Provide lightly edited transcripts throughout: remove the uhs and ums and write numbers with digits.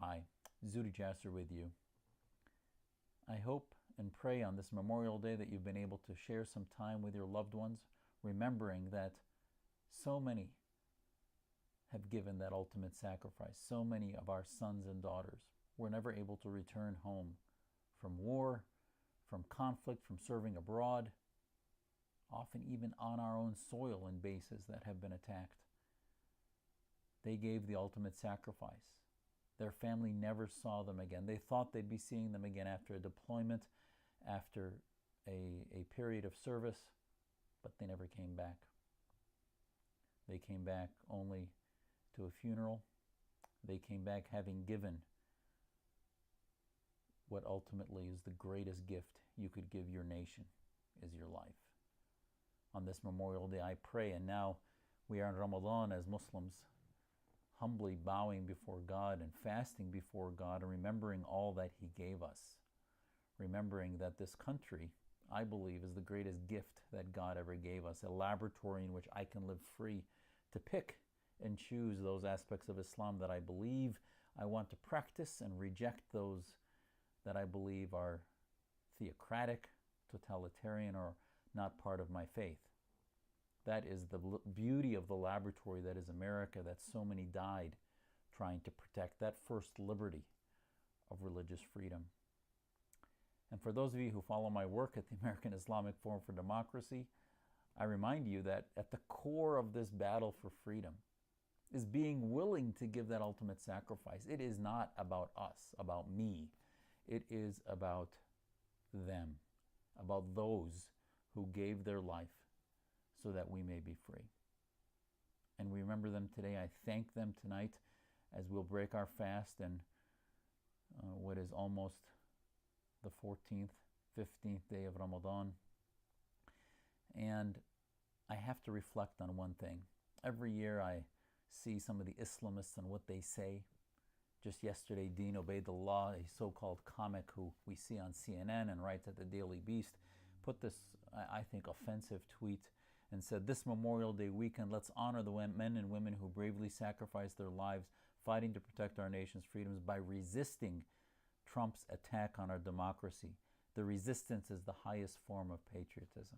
Hi, Zuhdi Jasser with you. I hope and pray on this Memorial Day that you've been able to share some time with your loved ones, remembering that so many have given that ultimate sacrifice. So many of our sons and daughters were never able to return home from war, from conflict, from serving abroad, often even on our own soil in bases that have been attacked. They gave the ultimate sacrifice. Their family never saw them again. They thought they'd be seeing them again after a deployment, after a period of service, but they never came back. They came back only to a funeral. They came back having given what ultimately is the greatest gift you could give your nation, is your life. On this Memorial Day, I pray, and now we are in Ramadan as Muslims, humbly bowing before God and fasting before God and remembering all that He gave us. Remembering that this country, I believe, is the greatest gift that God ever gave us, a laboratory in which I can live free to pick and choose those aspects of Islam that I believe I want to practice and reject those that I believe are theocratic, totalitarian, or not part of my faith. That is the beauty of the laboratory that is America, that so many died trying to protect that first liberty of religious freedom. And for those of you who follow my work at the American Islamic Forum for Democracy, I remind you that at the core of this battle for freedom is being willing to give that ultimate sacrifice. It is not about us, about me. It is about them, about those who gave their life so that we may be free. And we remember them today. I thank them tonight as we'll break our fast and what is almost the 14th, 15th day of Ramadan. And I have to reflect on one thing. Every year I see some of the Islamists and what they say. Just yesterday, Dean Obeidullah, a so-called comic who we see on CNN and writes at the Daily Beast, put this, I think, offensive tweet and said, "This Memorial Day weekend, let's honor the men and women who bravely sacrificed their lives fighting to protect our nation's freedoms by resisting Trump's attack on our democracy. The resistance is the highest form of patriotism."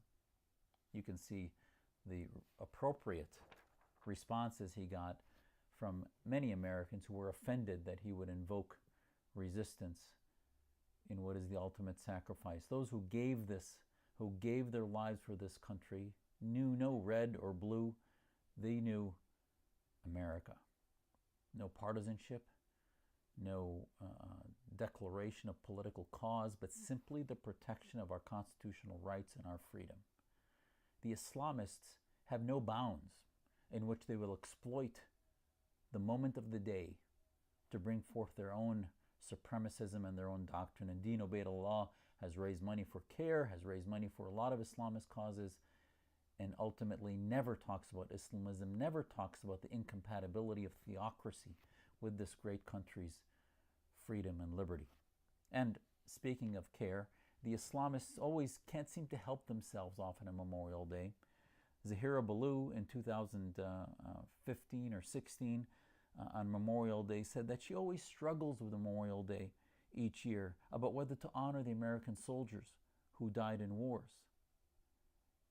You can see the appropriate responses he got from many Americans who were offended that he would invoke resistance in what is the ultimate sacrifice. Those who gave their lives for this country, knew no red or blue. They knew America. No partisanship, no declaration of political cause, but simply the protection of our constitutional rights and our freedom. The Islamists have no bounds in which they will exploit the moment of the day to bring forth their own supremacism and their own doctrine. And Dean Obeidullah has raised money for CARE, has raised money for a lot of Islamist causes, and ultimately never talks about Islamism, never talks about the incompatibility of theocracy with this great country's freedom and liberty. And speaking of CARE, the Islamists always can't seem to help themselves often on Memorial Day. Zahira Balloo in 2015 or 16 on Memorial Day said that she always struggles with Memorial Day each year about whether to honor the American soldiers who died in wars.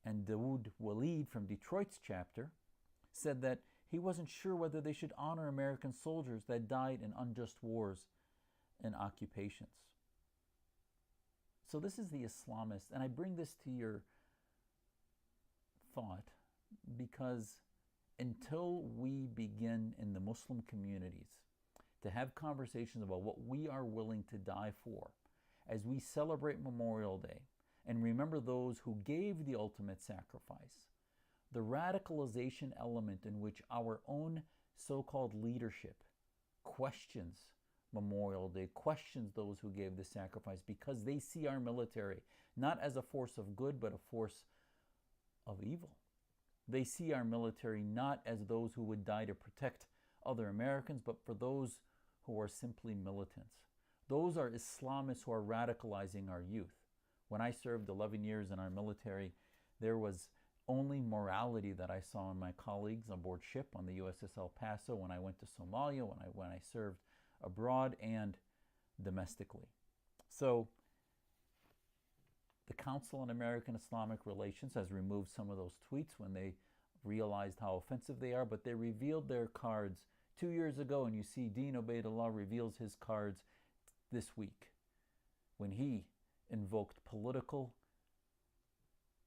And Dawood Walid from Detroit's chapter said that he wasn't sure whether they should honor American soldiers that died in unjust wars and occupations. So this is the Islamist, and I bring this to your thought because until we begin in the Muslim communities to have conversations about what we are willing to die for as we celebrate Memorial Day and remember those who gave the ultimate sacrifice, the radicalization element in which our own so-called leadership questions Memorial Day, questions those who gave the sacrifice because they see our military not as a force of good but a force of evil. They see our military not as those who would die to protect other Americans, but for those who are simply militants. Those are Islamists who are radicalizing our youth. When I served 11 years in our military, there was only morality that I saw in my colleagues on board ship on the USS El Paso. When I went to Somalia, when I served abroad and domestically. So the Council on American Islamic Relations has removed some of those tweets when they realized how offensive they are, but they revealed their cards 2 years ago, and you see Dean Obeidullah reveals his cards this week when he invoked political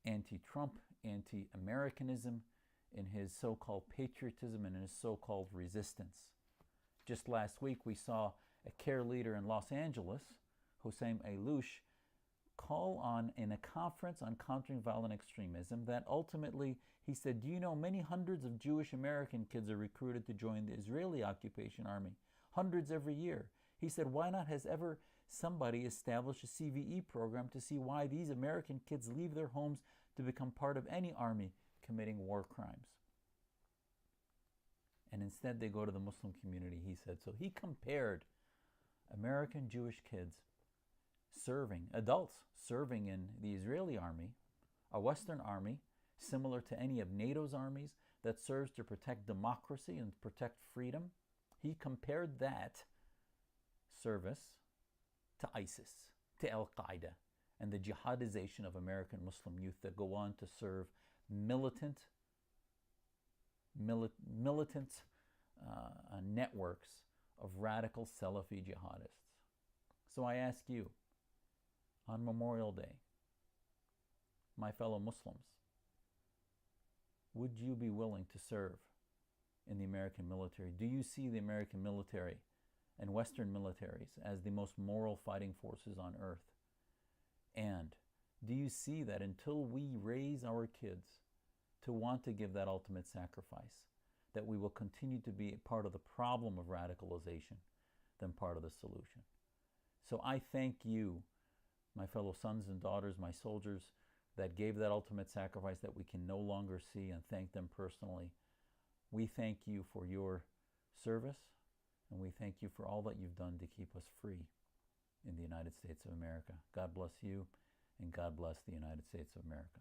anti-Trump, anti-Americanism in his so-called patriotism and in his so-called resistance. Just last week we saw a CARE leader in Los Angeles, Hossein Ayloush, call on in a conference on countering violent extremism that ultimately he said, do you know many hundreds of Jewish American kids are recruited to join the Israeli occupation army? Hundreds every year. He said, why not has ever somebody established a CVE program to see why these American kids leave their homes to become part of any army committing war crimes? And instead they go to the Muslim community, he said. So he compared American Jewish kids serving, adults serving in the Israeli army, a Western army, similar to any of NATO's armies that serves to protect democracy and protect freedom. He compared that service to ISIS, to Al-Qaeda, and the jihadization of American Muslim youth that go on to serve militant networks of radical Salafi jihadists. So I ask you, on Memorial Day, my fellow Muslims, would you be willing to serve in the American military? Do you see the American military and Western militaries as the most moral fighting forces on earth? And do you see that until we raise our kids to want to give that ultimate sacrifice, that we will continue to be a part of the problem of radicalization than part of the solution? So I thank you, my fellow sons and daughters, my soldiers that gave that ultimate sacrifice that we can no longer see, and thank them personally. We thank you for your service, and we thank you for all that you've done to keep us free in the United States of America. God bless you, and God bless the United States of America.